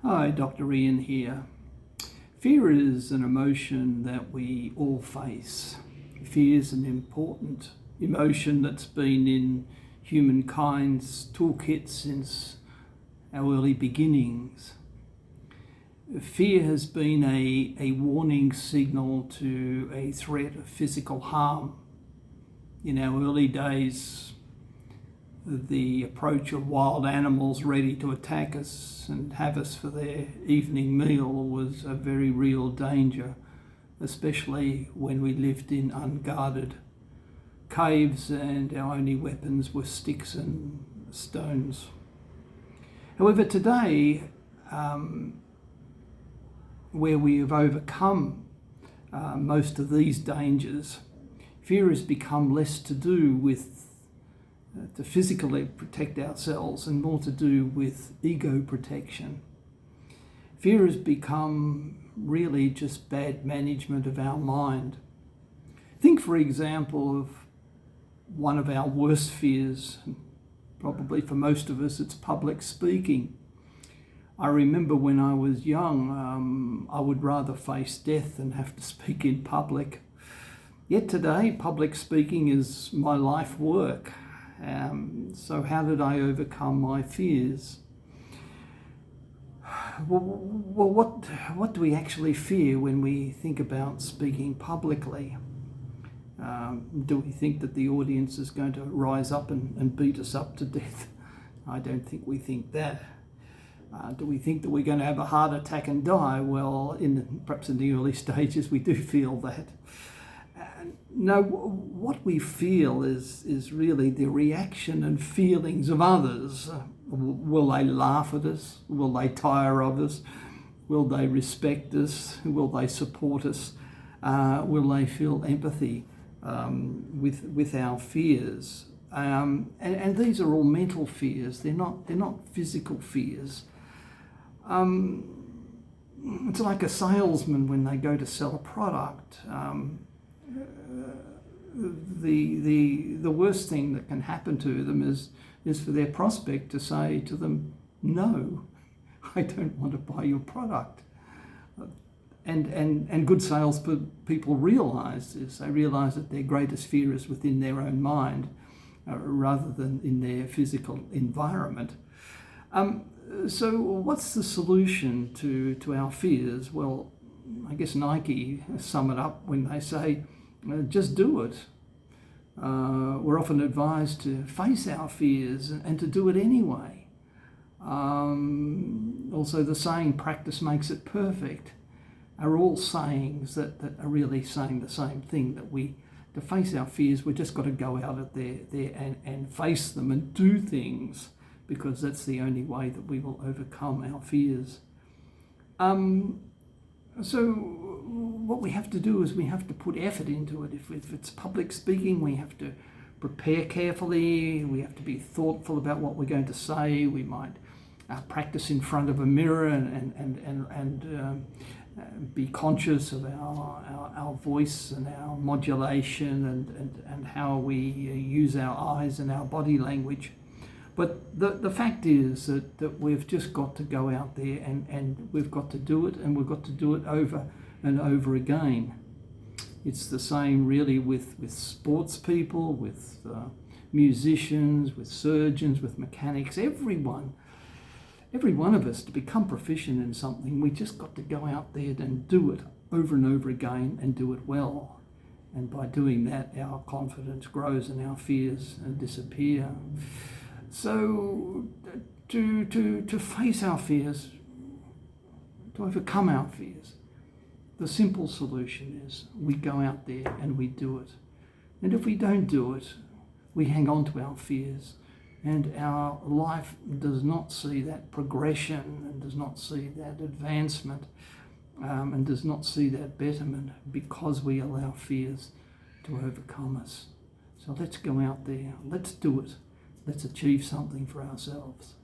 Hi, Dr. Ian here. Fear is an emotion that we all face. Fear is an important emotion that's been in humankind's toolkit since our early beginnings. Fear has been a warning signal to a threat of physical harm. In our early days, the approach of wild animals ready to attack us and have us for their evening meal was a very real danger, especially when we lived in unguarded caves and our only weapons were sticks and stones. However, today, where we have overcome most of these dangers, fear has become less to do with to physically protect ourselves and more to do with ego protection. Fear has become really just bad management of our mind. Think, for example, of one of our worst fears. Probably for most of us, it's public speaking. I remember when I was young, I would rather face death than have to speak in public. Yet today, public speaking is my life work. So how did I overcome my fears? Well, what do we actually fear when we think about speaking publicly? Do we think that the audience is going to rise up and beat us up to death? I don't think we think that. Do we think that we're going to have a heart attack and die? Well, perhaps in the early stages we do feel that. No, what we feel is really the reaction and feelings of others. Will they laugh at us? Will they tire of us? Will they respect us? Will they support us? Will they feel empathy with our fears? And these are all mental fears. They're not physical fears. It's like a salesman when they go to sell a product. The worst thing that can happen to them is for their prospect to say to them, "No, I don't want to buy your product." And good salespeople realise this. They realise that their greatest fear is within their own mind rather than in their physical environment. So what's the solution to our fears? Well, I guess Nike sum it up when they say, just do it. We're often advised to face our fears and to do it anyway. Also, the saying, practice makes it perfect, are all sayings that are really saying the same thing, that to face our fears, we've just got to go out there and face them and do things, because that's the only way that we will overcome our fears. So what we have to do is we have to put effort into it. If it's public speaking, we have to prepare carefully. We have to be thoughtful about what we're going to say. We might practice in front of a mirror and be conscious of our voice and our modulation and how we use our eyes and our body language. But the fact is that we've just got to go out there and we've got to do it, and we've got to do it over and over again. It's the same really with sports people, with musicians, with surgeons, with mechanics, every one of us. To become proficient in something, we just got to go out there and do it over and over again and do it well. And by doing that, our confidence grows and our fears disappear. So to face our fears, to overcome our fears, the simple solution is we go out there and we do it. And if we don't do it, we hang on to our fears, and our life does not see that progression and does not see that advancement and does not see that betterment, because we allow fears to overcome us. So let's go out there, let's do it. Let's achieve something for ourselves.